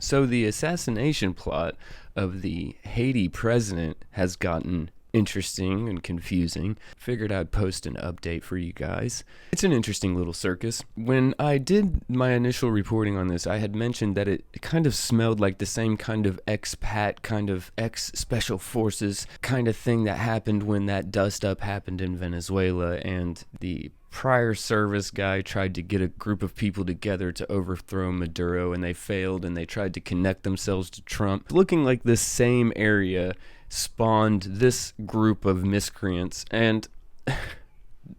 So the assassination plot of the Haiti president has gotten interesting and confusing. Figured I'd post an update for you guys. It's an interesting little circus. When I did my initial reporting on this, I had mentioned that it kind of smelled like the same kind of expat, kind of ex-special forces kind of thing that happened when that dust-up happened in Venezuela, and the prior service guy tried to get a group of people together to overthrow Maduro, and they failed, and they tried to connect themselves to Trump. Looking like this same area spawned this group of miscreants, and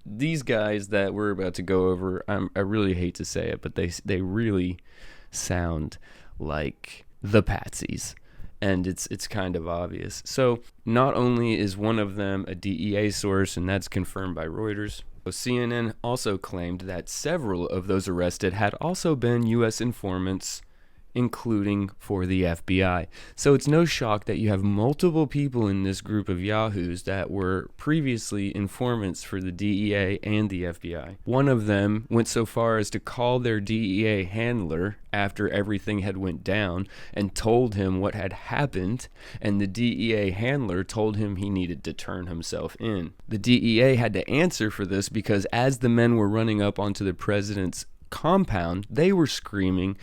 these guys that we're about to go over, I really hate to say it, but they really sound like the patsies, and it's kind of obvious. So not only is one of them a DEA source, and that's confirmed by Reuters, CNN also claimed that several of those arrested had also been U.S. informants, including for the FBI. So it's no shock that you have multiple people in this group of yahoos that were previously informants for the DEA and the FBI. One of them went so far as to call their DEA handler after everything had went down and told him what had happened, and the DEA handler told him he needed to turn himself in. The DEA had to answer for this because as the men were running up onto the president's compound, they were screaming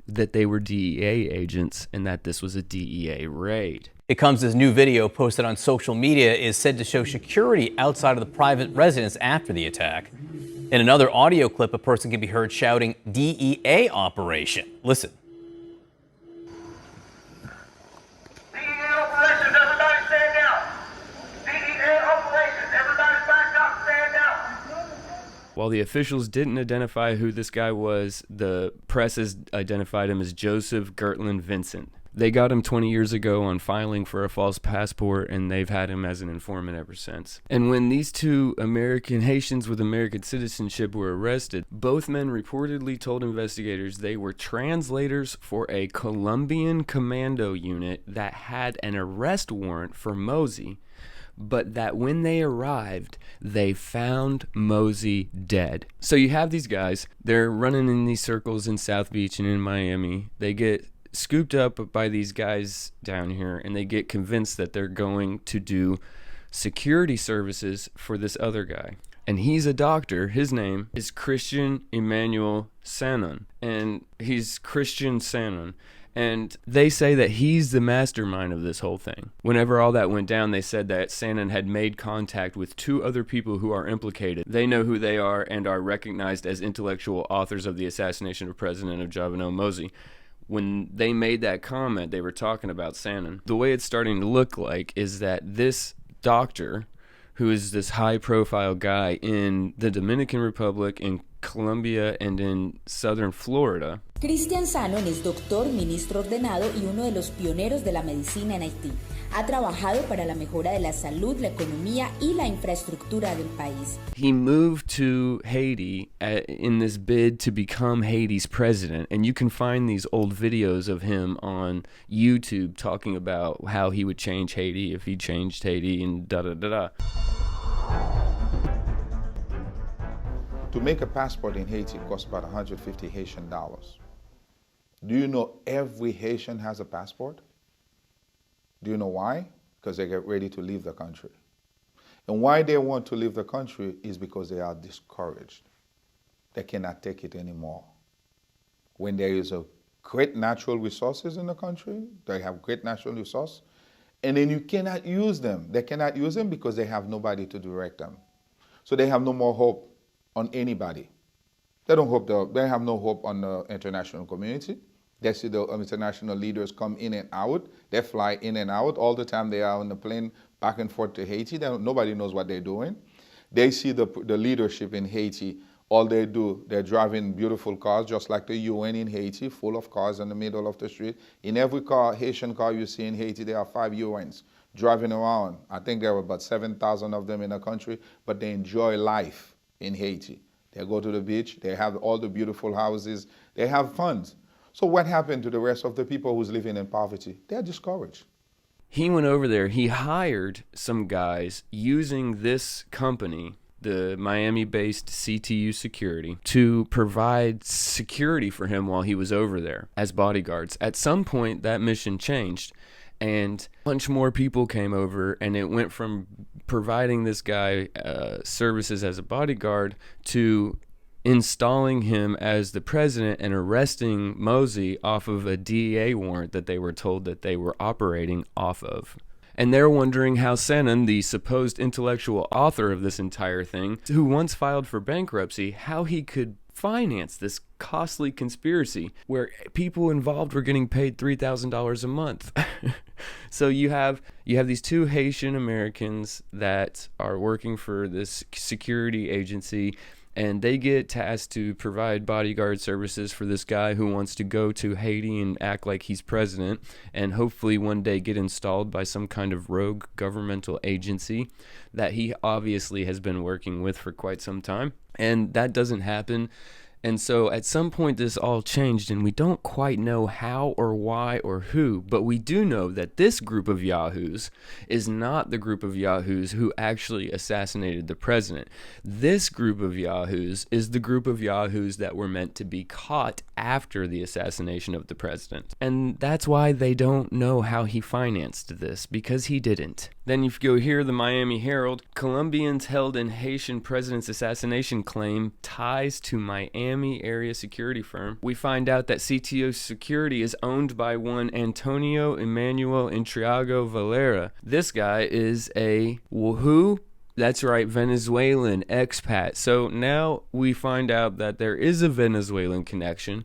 that they were DEA agents and that this was a DEA raid. It comes as new video posted on social media is said to show security outside of the private residence after the attack. In another audio clip, a person can be heard shouting DEA operation. Listen. While the officials didn't identify who this guy was, the press has identified him as Joseph Gertland Vincent. They got him 20 years ago on filing for a false passport, and they've had him as an informant ever since. And when these two American Haitians with American citizenship were arrested, both men reportedly told investigators they were translators for a Colombian commando unit that had an arrest warrant for Mosey, but that when they arrived, they found Mosey dead. So you have these guys, they're running in these circles in South Beach and in Miami. They get scooped up by these guys down here, and they get convinced that they're going to do security services for this other guy. And he's a doctor. His name is Christian Emmanuel Sanon, and he's Christian Sanon. And they say that he's the mastermind of this whole thing. Whenever all that went down, they said that Sanon had made contact with two other people who are implicated. They know who they are and are recognized as intellectual authors of the assassination of President Jovenel Moïse. When they made that comment, they were talking about Sanon. The way it's starting to look like is that this doctor, who is this high-profile guy in the Dominican Republic, in Colombia, and in southern Florida. Christian Sanon es doctor, ministro ordenado y uno de los pioneros de la medicina en Haití. Ha trabajado para la mejora de la salud, la economía y la infraestructura del país. He moved to Haiti in this bid to become Haiti's president, and you can find these old videos of him on YouTube talking about how he would change Haiti if he changed Haiti and da-da-da-da. To make a passport in Haiti costs about 150 Haitian dollars. Do you know every Haitian has a passport? Do you know why? Because they get ready to leave the country. And why they want to leave the country is because they are discouraged. They cannot take it anymore. When there is a great natural resources in the country, they have great natural resource, and then you cannot use them. They cannot use them because they have nobody to direct them. So they have no more hope on anybody. They have no hope on the international community. They see the international leaders come in and out. They fly in and out all the time. They are on the plane back and forth to Haiti. Nobody knows what they're doing. They see the leadership in Haiti. All they do, they're driving beautiful cars, just like the UN in Haiti, full of cars in the middle of the street. In every Haitian car you see in Haiti, there are 5 UNs driving around. I think there are about 7,000 of them in the country, but they enjoy life in Haiti. They go to the beach, they have all the beautiful houses, they have fun. So what happened to the rest of the people who's living in poverty? They're discouraged. He went over there, he hired some guys using this company the Miami-based CTU security, to provide security for him while he was over there as bodyguards. At some point, that mission changed, and a bunch more people came over, and it went from providing this guy services as a bodyguard to installing him as the president and arresting Mosey off of a DEA warrant that they were told that they were operating off of. And they're wondering how Shannon, the supposed intellectual author of this entire thing, who once filed for bankruptcy, how he could finance this costly conspiracy where people involved were getting paid $3,000 a month. So you have these two Haitian Americans that are working for this security agency, and they get tasked to provide bodyguard services for this guy who wants to go to Haiti and act like he's president and hopefully one day get installed by some kind of rogue governmental agency that he obviously has been working with for quite some time. And that doesn't happen. And so at some point this all changed, and we don't quite know how or why or who, but we do know that this group of yahoos is not the group of yahoos who actually assassinated the president. This group of yahoos is the group of yahoos that were meant to be caught after the assassination of the president. And that's why they don't know how he financed this, because he didn't. Then if you go here, the Miami Herald, Colombians held in Haitian president's assassination claim ties to Miami area security firm. We find out that CTO Security is owned by one Antonio Emmanuel Intriago Valera. This guy is a who? That's right, Venezuelan expat. So now we find out that there is a Venezuelan connection.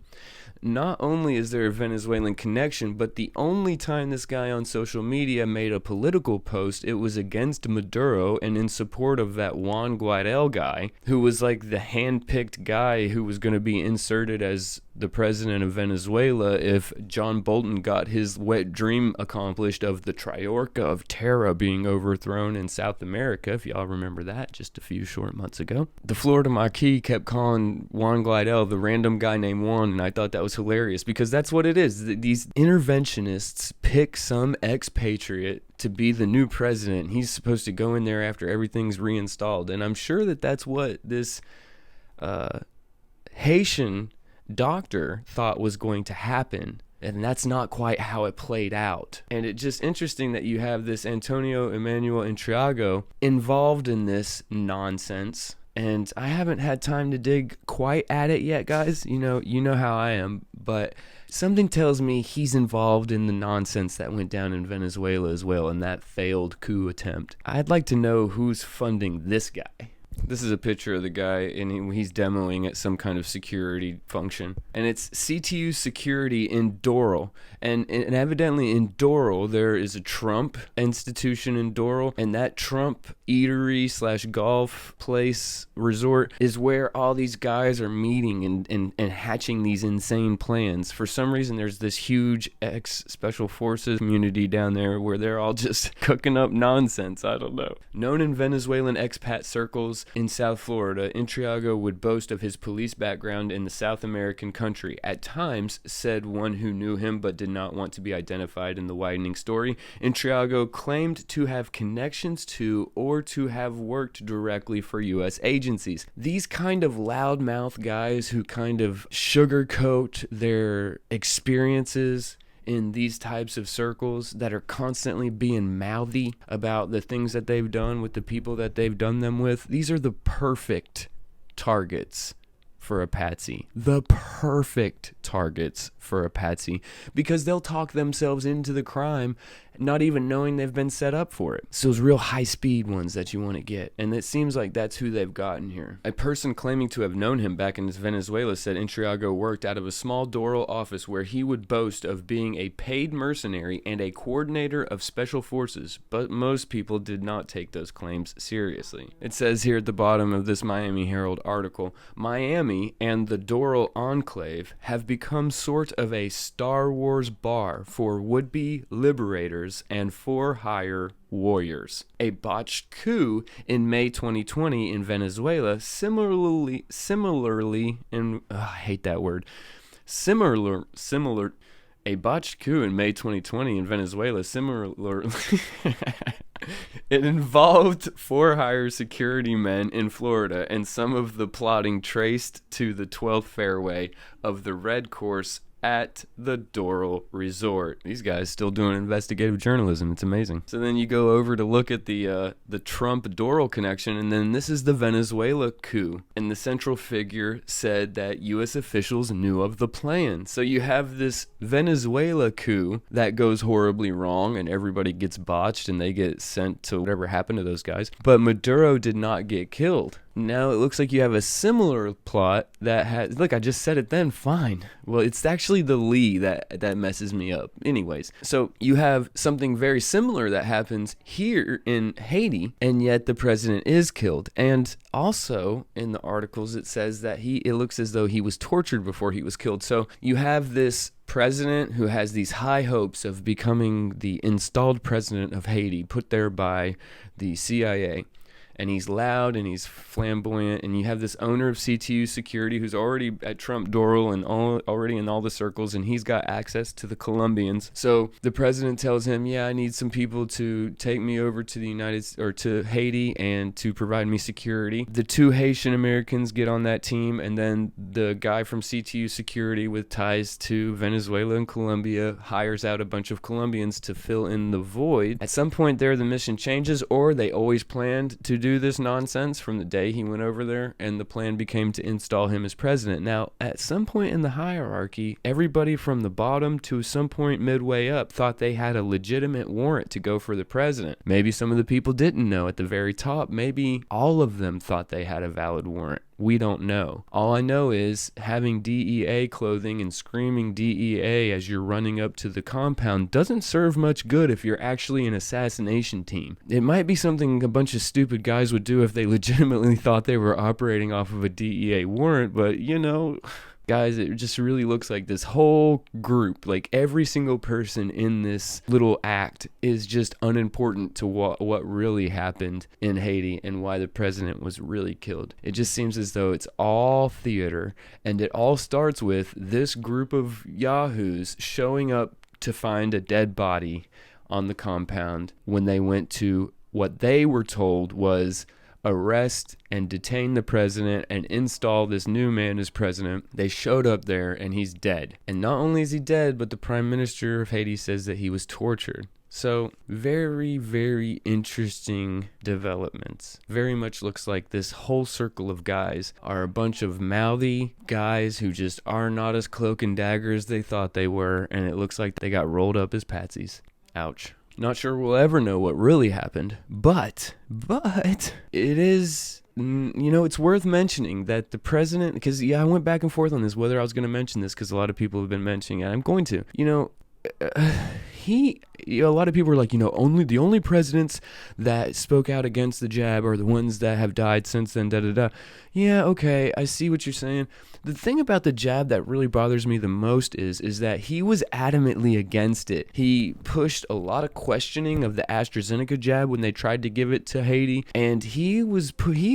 Not only is there a Venezuelan connection, but the only time this guy on social media made a political post, it was against Maduro and in support of that Juan Guaidó guy, who was like the hand-picked guy who was going to be inserted as the president of Venezuela if John Bolton got his wet dream accomplished of the Triorca of Terra being overthrown in South America, if y'all remember that just a few short months ago. The Florida Marquis kept calling Juan Guaidó the random guy named Juan, and I thought that was hilarious because that's what it is. These interventionists pick some expatriate to be the new president. He's supposed to go in there after everything's reinstalled, and I'm sure that that's what this Haitian doctor thought was going to happen, and that's not quite how it played out. And it's just interesting that you have this Antonio Emmanuel Intriago involved in this nonsense, and I haven't had time to dig quite at it yet, guys. You know how I am, but something tells me he's involved in the nonsense that went down in Venezuela as well, in that failed coup attempt. I'd like to know who's funding this guy. This is a picture of the guy, and he's demoing at some kind of security function. And it's CTU Security in Doral. And evidently in Doral, there is a Trump institution in Doral. And that Trump eatery / golf place resort is where all these guys are meeting and hatching these insane plans. For some reason, there's this huge ex-Special Forces community down there where they're all just cooking up nonsense. I don't know. Known in Venezuelan expat circles in South Florida, Intriago would boast of his police background in the South American country. At times, said one who knew him but did not want to be identified in the widening story, Intriago claimed to have connections to or to have worked directly for U.S. agencies. These kind of loudmouth guys who kind of sugarcoat their experiences in these types of circles that are constantly being mouthy about the things that they've done with the people that they've done them with, these are the perfect targets for a patsy. The perfect targets for a patsy, because they'll talk themselves into the crime not even knowing they've been set up for it. It's those real high-speed ones that you want to get, and it seems like that's who they've gotten here. A person claiming to have known him back in Venezuela said Intriago worked out of a small Doral office where he would boast of being a paid mercenary and a coordinator of special forces, but most people did not take those claims seriously. It says here at the bottom of this Miami Herald article, Miami and the Doral Enclave have become sort of a Star Wars bar for would-be liberators and for-hire warriors. A botched coup in May 2020 in Venezuela similarly in I hate that word. A botched coup in May 2020 in Venezuela similarly It involved for-hire security men in Florida, and some of the plotting traced to the 12th fairway of the red course at the Doral Resort. These guys still doing investigative journalism. It's amazing. So then you go over to look at the Trump-Doral connection, and then this is the Venezuela coup. And the central figure said that U.S. officials knew of the plan. So you have this Venezuela coup that goes horribly wrong, and everybody gets botched, and they get sent to whatever happened to those guys. But Maduro did not get killed. Now it looks like you have a similar plot that has... Look, I just said it then. Fine. Well, it's actually the Lee that messes me up. Anyways, so you have something very similar that happens here in Haiti, and yet the president is killed. And also in the articles it says that it looks as though he was tortured before he was killed. So you have this president who has these high hopes of becoming the installed president of Haiti, put there by the CIA. And he's loud and he's flamboyant, and you have this owner of CTU Security who's already at Trump Doral and already in all the circles, and he's got access to the Colombians. So the president tells him, yeah, I need some people to take me over to to Haiti and to provide me security. The 2 Haitian Americans get on that team, and then the guy from CTU Security with ties to Venezuela and Colombia hires out a bunch of Colombians to fill in the void. At some point there, the mission changes, or they always planned to do this nonsense from the day he went over there, and the plan became to install him as president. Now, at some point in the hierarchy, everybody from the bottom to some point midway up thought they had a legitimate warrant to go for the president. Maybe some of the people didn't know at the very top. Maybe all of them thought they had a valid warrant. We don't know. All I know is having DEA clothing and screaming DEA as you're running up to the compound doesn't serve much good if you're actually an assassination team. It might be something a bunch of stupid guys would do if they legitimately thought they were operating off of a DEA warrant, but guys, it just really looks like this whole group, like every single person in this little act, is just unimportant to what really happened in Haiti and why the president was really killed. It just seems as though it's all theater, and it all starts with this group of yahoos showing up to find a dead body on the compound when they went to what they were told was arrest and detain the president and install this new man as president. They showed up there and he's dead. And not only is he dead, but the prime minister of Haiti says that he was tortured. So very, very interesting developments. Very much looks like this whole circle of guys are a bunch of mouthy guys who just are not as cloak and dagger as they thought they were. And it looks like they got rolled up as patsies. Ouch. Not sure we'll ever know what really happened, but it is, it's worth mentioning that the president, because I went back and forth on this, whether I was going to mention this, because a lot of people have been mentioning it. I'm going to, a lot of people are like, only the only presidents that spoke out against the jab are the ones that have died since then, Yeah, okay, I see what you're saying. The thing about the jab that really bothers me the most is that he was adamantly against it. He pushed a lot of questioning of the AstraZeneca jab when they tried to give it to Haiti, and he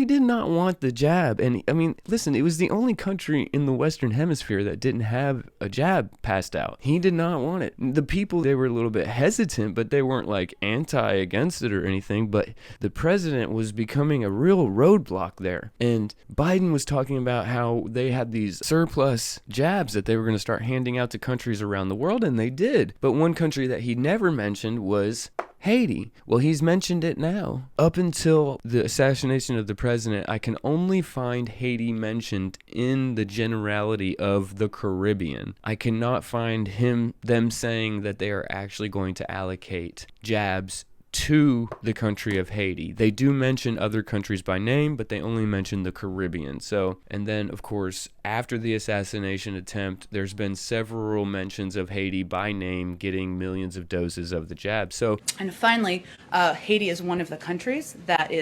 did not want the jab. And I mean, listen, it was the only country in the Western Hemisphere that didn't have a jab passed out. He did not want it. The people, they were a little bit hesitant, but they weren't like against it or anything. But the president was becoming a real roadblock there. And Biden was talking about how they had these surplus jabs that they were going to start handing out to countries around the world, and they did. But one country that he never mentioned was Haiti. Well, he's mentioned it now. Up until the assassination of the president, I can only find Haiti mentioned in the generality of the Caribbean. I cannot find them saying that they are actually going to allocate jabs to the country of Haiti. They do mention other countries by name, but they only mention the Caribbean. So, and then of course, after the assassination attempt, there's been several mentions of Haiti by name getting millions of doses of the jab. So, and finally, Haiti is one of the countries that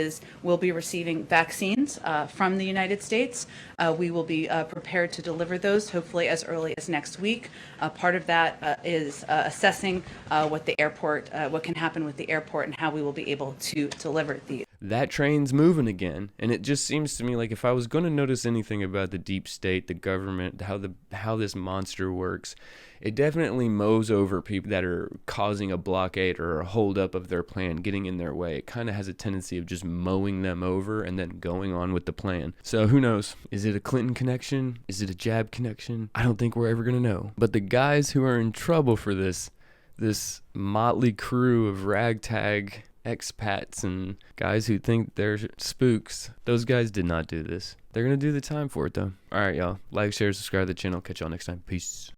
will be receiving vaccines from the United States. We will be prepared to deliver those hopefully as early as next week. Part of that is assessing what can happen with the airport support and how we will be able to deliver these. That train's moving again, and it just seems to me like if I was going to notice anything about the deep state, the government, how this monster works, it definitely mows over people that are causing a blockade or a holdup of their plan, getting in their way. It kind of has a tendency of just mowing them over and then going on with the plan. So who knows? Is it a Clinton connection? Is it a jab connection? I don't think we're ever going to know. But the guys who are in trouble for this motley crew of ragtag expats and guys who think they're spooks, those guys did not do this. They're going to do the time for it, though. All right, y'all. Like, share, subscribe to the channel. Catch y'all next time. Peace.